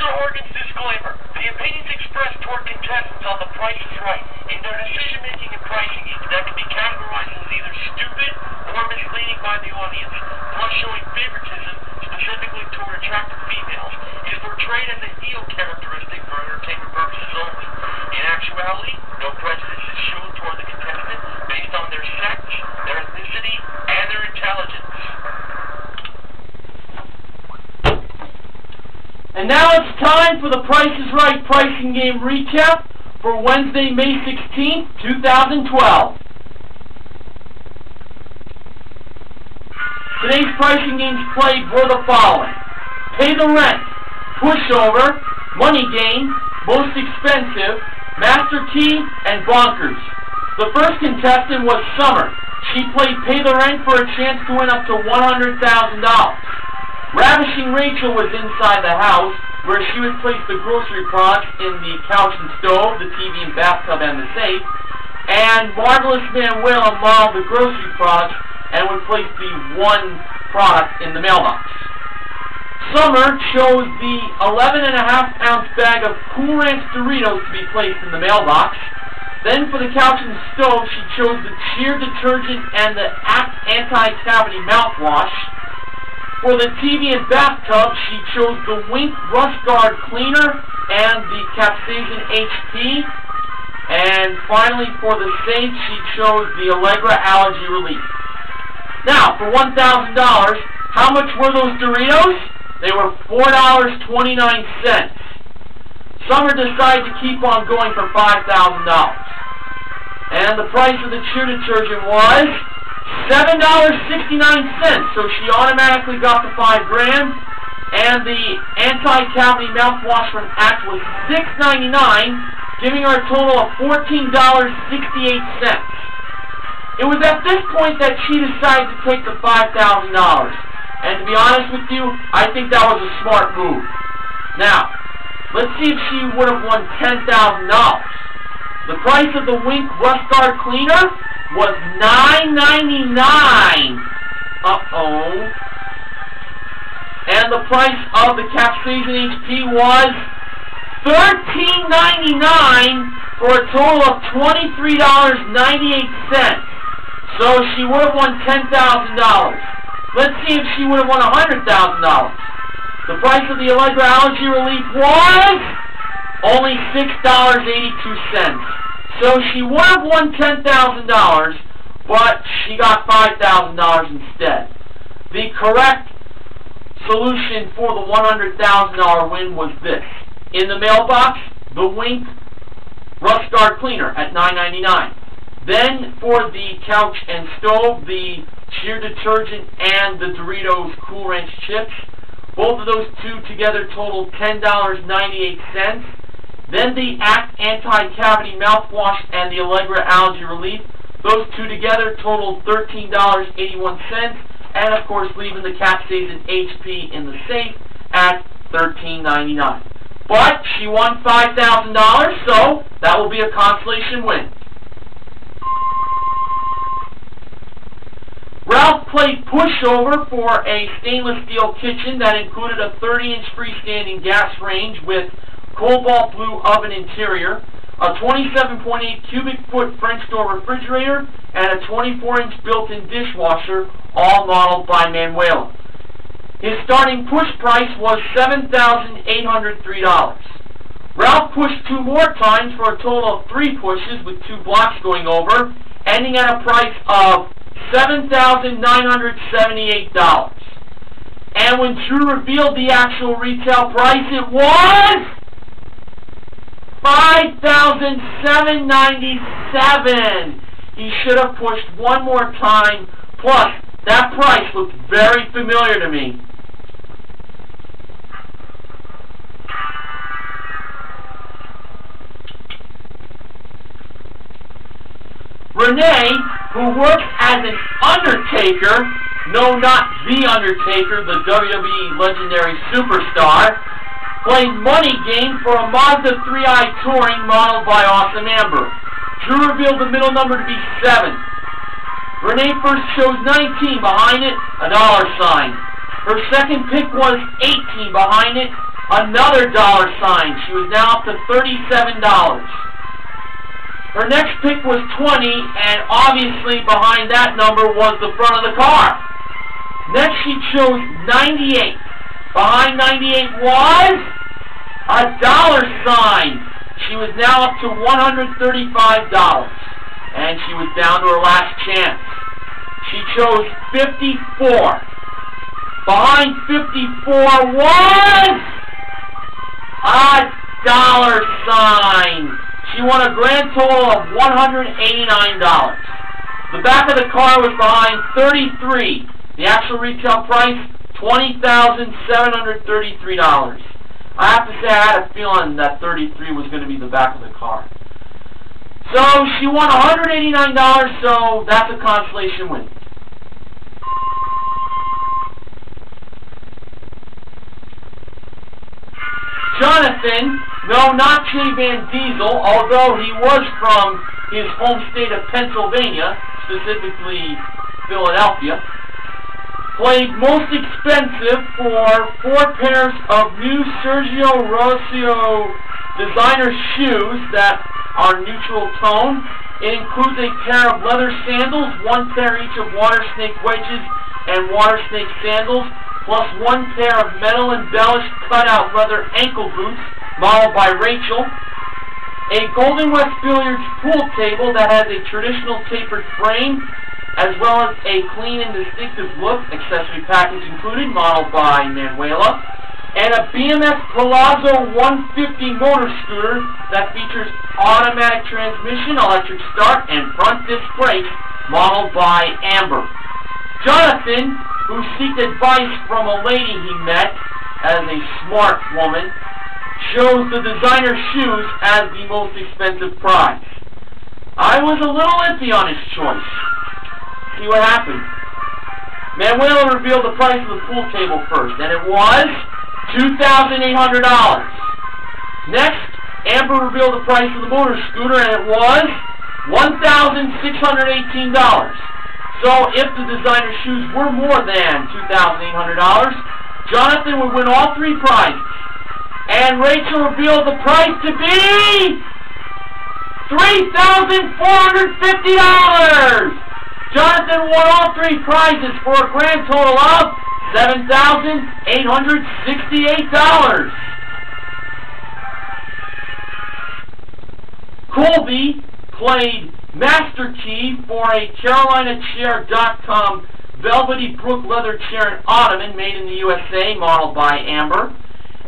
Mr. Horgan's disclaimer. The opinions expressed toward contestants on The Price is Right in their decision-making and pricing that can be categorized as either stupid or misleading by the audience, plus showing favoritism specifically toward attractive females, is portrayed as a heel characteristic for entertainment purposes only. In actuality, no prejudice is shown toward the contestant based on their sex, their ethnicity, and their intelligence. And now it's time for the Price is Right pricing game recap for Wednesday, May 16th, 2012. Today's pricing games played were the following: Pay the Rent, Pushover, Money Game, Most Expensive, Master Key, and Bonkers. The first contestant was Summer. She played Pay the Rent for a chance to win up to $100,000. Ravishing Rachel was inside the house, where she would place the grocery products in the couch and stove, the TV and bathtub, and the safe. And Marvelous Manuela modeled the grocery products and would place the one product in the mailbox. Summer chose the 11.5-ounce bag of Cool Ranch Doritos to be placed in the mailbox. Then for the couch and stove, she chose the Cheer detergent and the Act Anti-Cavity mouthwash. For the TV and bathtub, she chose the Wink Rust Guard Cleaner and the Capsaicin HP. And finally, for the safe, she chose the Allegra Allergy Relief. Now, for $1,000, how much were those Doritos? They were $4.29. Summer decided to keep on going for $5,000. And the price of the Cheer detergent was $7.69, so she automatically got the $5,000, and the anti-cavity mouthwash from Act was $6.99, giving her a total of $14.68. It was at this point that she decided to take the $5,000, and to be honest with you, I think that was a smart move. Now, let's see if she would have won $10,000. The price of the Wink Rust Guard Cleaner was $9.99. Uh-oh. And the price of the Capsaicin HP was $13.99 for a total of $23.98. So she would have won $10,000. Let's see if she would have won $100,000. The price of the Allegra Allergy Relief was only $6.82. So she would have won $10,000, but she got $5,000 instead. The correct solution for the $100,000 win was this. In the mailbox, the Wink Rust Guard Cleaner at $9.99. Then for the couch and stove, the Cheer detergent and the Doritos Cool Ranch chips. Both of those two together totaled $10.98. Then the Act Anti-Cavity Mouthwash and the Allegra Allergy Relief. Those two together totaled $13.81. And of course leaving the Capsaicin HP in the safe at $13.99. But she won $5,000, so that will be a consolation win. Ralph played Pushover for a stainless steel kitchen that included a 30-inch freestanding gas range with cobalt blue oven interior, a 27.8 cubic foot French door refrigerator, and a 24-inch built-in dishwasher, all modeled by Manuela. His starting push price was $7,803. Ralph pushed 2 more times for a total of 3 pushes with 2 blocks going over, ending at a price of $7,978. And when Drew revealed the actual retail price, it was $5,797. He should have pushed 1 more time. Plus, that price looked very familiar to me. Renee, who works as an undertaker, no, not the Undertaker, the WWE legendary superstar, played Money Game for a Mazda 3i Touring modeled by Awesome Amber. Drew revealed the middle number to be 7. Renee first chose 19, behind it, a $. Her second pick was 18, behind it, another dollar sign. She was now up to $37. Her next pick was 20, and obviously behind that number was the front of the car. Next she chose 98. Behind 98 was a dollar sign. She was now up to $135, and she was down to her last chance. She chose 54. Behind 54 was a dollar sign. She won a grand total of $189. The back of the car was behind 33. The actual retail price, $20,733. I have to say I had a feeling that 33 was going to be the back of the car. So she won $189, so that's a consolation win. Jonathan, no, not Jay Van Diesel, although he was from his home state of Pennsylvania, specifically Philadelphia, played Most Expensive for 4 pairs of new Sergio Rossio designer shoes that are neutral tone. It includes a pair of leather sandals, 1 pair each of water snake wedges and water snake sandals, plus 1 pair of metal embellished cutout leather ankle boots, modeled by Rachel, a Golden West Billiards pool table that has a traditional tapered frame, as well as a clean and distinctive look, accessory package included, modeled by Manuela, and a BMS Palazzo 150 motor scooter that features automatic transmission, electric start, and front disc brakes, modeled by Amber. Jonathan, who sought advice from a lady he met as a smart woman, chose the designer shoes as the most expensive prize. I was a little iffy on his choice. See what happened. Manuela revealed the price of the pool table first, and it was $2,800. Next, Amber revealed the price of the motor scooter, and it was $1,618. So if the designer shoes were more than $2,800, Jonathan would win all 3 prizes. And Rachel revealed the price to be $3,450. Jonathan won all 3 prizes for a grand total of $7,868. Colby played Master Key for a CarolinaChair.com velvety brook leather chair and ottoman made in the USA, modeled by Amber.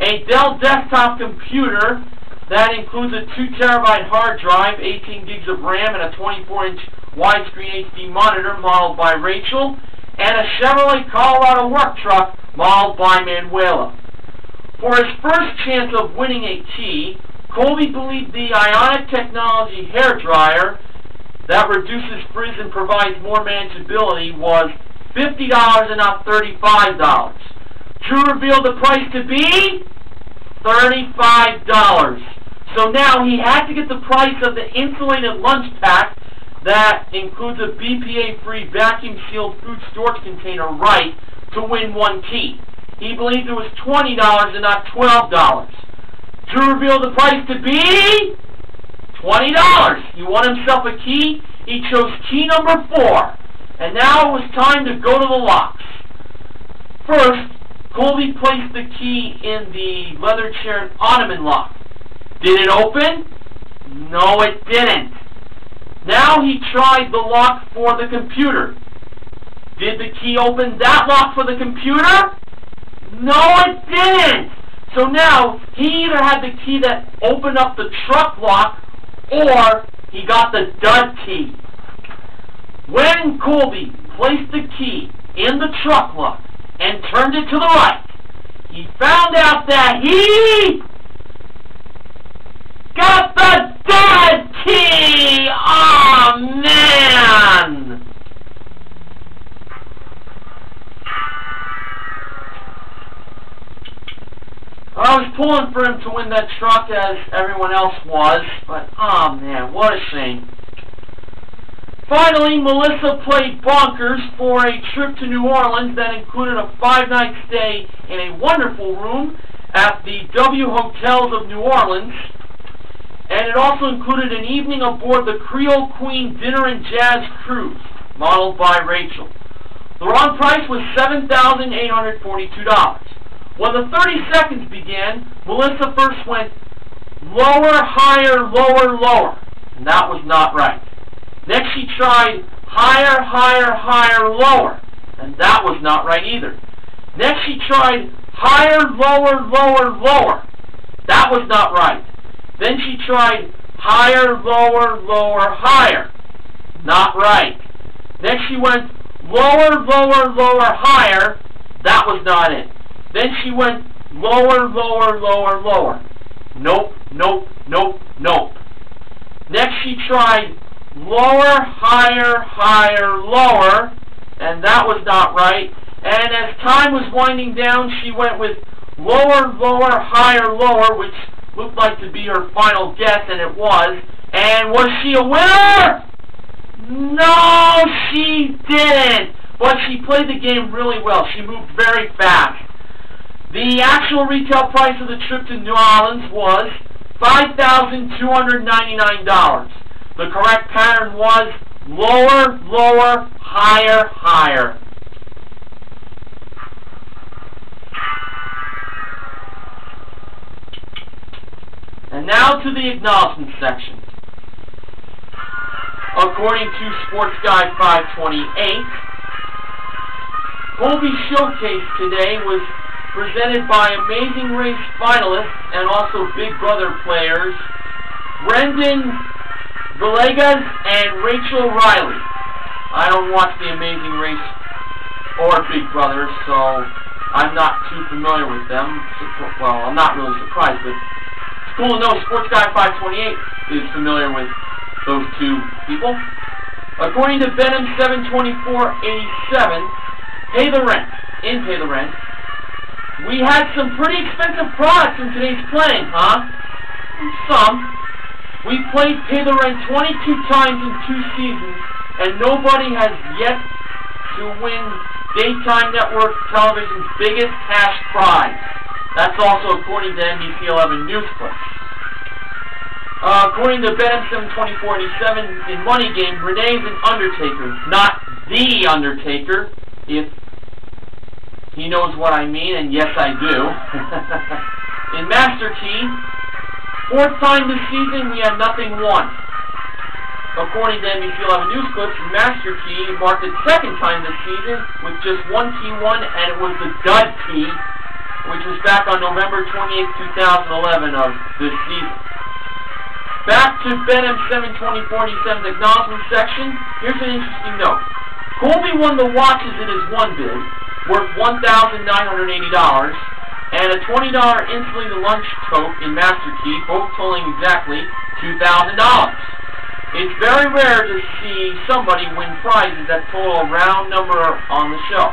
A Dell desktop computer that includes a 2 terabyte hard drive, 18 gigs of RAM, and a 24-inch widescreen HD monitor, modeled by Rachel, and a Chevrolet Colorado work truck, modeled by Manuela. For his first chance of winning a key, Colby believed the Ionic Technology hairdryer that reduces frizz and provides more manageability was $50 and not $35. Drew revealed the price to be $35. So now he had to get the price of the insulated lunch pack that includes a BPA-free vacuum-sealed food storage container right to win 1 key. He believed it was $20 and not $12. Drew revealed the price to be $20. He won himself a key. He chose key number 4. And now it was time to go to the locks. First, Colby placed the key in the leather chair and ottoman lock. Did it open? No, it didn't. Now he tried the lock for the computer. Did the key open that lock for the computer? No, it didn't. So now he either had the key that opened up the truck lock or he got the dud key. When Colby placed the key in the truck lock and turned it to the right, he found out that he got the dud key! Oh, man! I was pulling for him to win that truck as everyone else was, but oh man, what a shame. Finally, Melissa played bonkers for a trip to New Orleans that included a 5-night stay in a wonderful room, at the W Hotels of New Orleans, and it also included an evening aboard the Creole Queen Dinner and Jazz Cruise, modeled by Rachel. The wrong price was $7,842. When the 30 seconds began, Melissa first went lower, higher, lower, lower, and that was not right. Next she tried higher, higher, higher, lower, and that was not right either. Next she tried higher, lower, lower, lower. That was not right. Then she tried higher, lower, lower, higher. Not right. Next she went lower, lower, lower, higher. That was not it. Then she went lower, lower, lower, lower. Nope, nope, nope, nope. Next she tried lower, higher, higher, lower, and that was not right. And as time was winding down, she went with lower, lower, higher, lower, which looked like to be her final guess, and it was. And was she a winner? No, she didn't. But she played the game really well. She moved very fast. The actual retail price of the trip to New Orleans was $5,299. The correct pattern was lower, lower, higher, higher. And now to the acknowledgement section. According to Sports Guide 528, Colby's showcase today was presented by Amazing Race finalists and also Big Brother players Brendon, Villegas, and Rachel Reilly. I don't watch the Amazing Race or Big Brother, so I'm not too familiar with them. Well, I'm not really surprised, but it's cool to know Sports Guy 528 is familiar with those two people. According to Venom 72487, Pay the Rent, we had some pretty expensive products in today's playing, huh? Some. We played Pay the Rent 22 times in 2 seasons, and nobody has yet to win Daytime Network Television's biggest cash prize. That's also according to NBC 11 News Clips. According to Ben 72487, in Money Game, Renee's an Undertaker, not the Undertaker, if he knows what I mean, and yes I do. In Master Key, 4th time this season, we had nothing won. According to NBC 11 News Clips, Master Key marked its 2nd time this season with just 1 key won, and it was the dud key, which was back on November 28, 2011 of this season. Back to Benham 72047's acknowledgement section, here's an interesting note. Colby won the watches in his one bid, worth $1,980, and a $20 insulated lunch tote in Master Key, both totaling exactly $2,000. It's very rare to see somebody win prizes that total a round number on the show.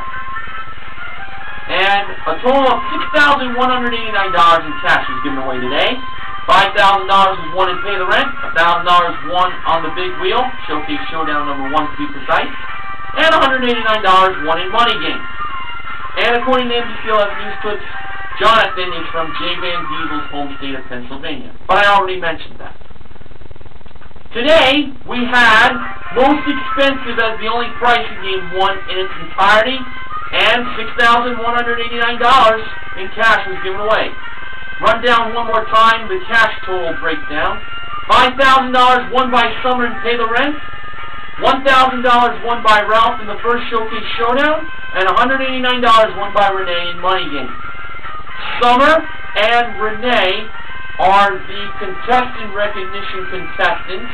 And a total of $6,189 in cash was given away today. $5,000 was won in Pay the Rent, $1,000 won on the Big Wheel, Showcase Showdown number 1 to be precise, and $189 won in Money Game. And according to NBC 11 News Clips, Jonathan is from J. Van Diesel's home state of Pennsylvania. But I already mentioned that. Today, we had Most Expensive as the only prize in Game 1 in its entirety, and $6,189 in cash was given away. Run down one more time the cash total breakdown. $5,000 won by Summer and Pay the Rent, $1,000 won by Ralph in the first Showcase Showdown, and $189 won by Renee in Money Game. Summer and Renee are the contestant recognition contestants,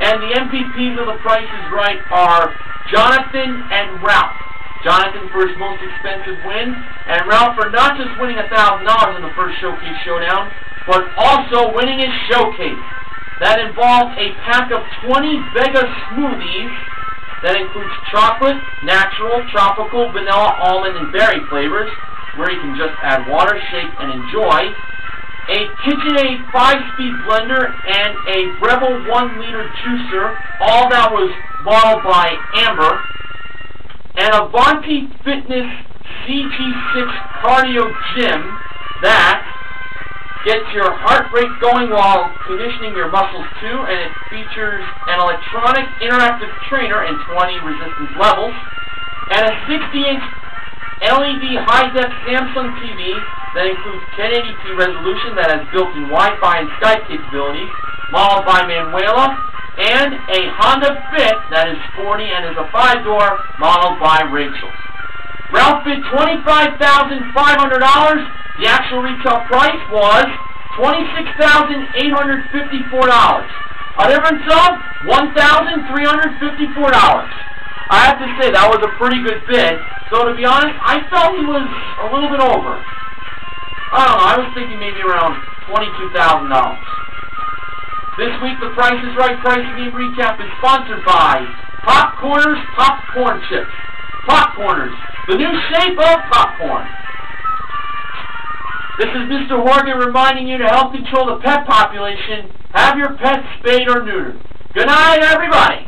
and the MVPs of The Price is Right are Jonathan and Ralph. Jonathan for his most expensive win, and Ralph for not just winning $1,000 in the first Showcase Showdown, but also winning his showcase. That involved a pack of 20 Villegas smoothies that includes chocolate, natural, tropical, vanilla, almond, and berry flavors, where you can just add water, shake, and enjoy. A KitchenAid 5-speed blender and a Breville 1-liter juicer, all that was modeled by Amber. And a Avanti Fitness CG6 cardio gym that Gets your heart rate going while conditioning your muscles too, and it features an electronic interactive trainer in 20 resistance levels, and a 60-inch LED high-def Samsung TV that includes 1080p resolution that has built-in Wi-Fi and Skype capabilities, modeled by Manuela, and a Honda Fit that is sporty and is a 5-door, modeled by Rachel. Ralph bid $25,500. The actual retail price was $26,854. A difference of $1,354. I have to say, that was a pretty good bid. So to be honest, I felt he was a little bit over. I don't know, I was thinking maybe around $22,000. This week, the Price is Right Pricing Game Recap is sponsored by Popcorners Popcorn Chips. Popcorners, the new shape of popcorn. This is Mr. Horgan reminding you to help control the pet population. Have your pets spayed or neutered. Good night, everybody.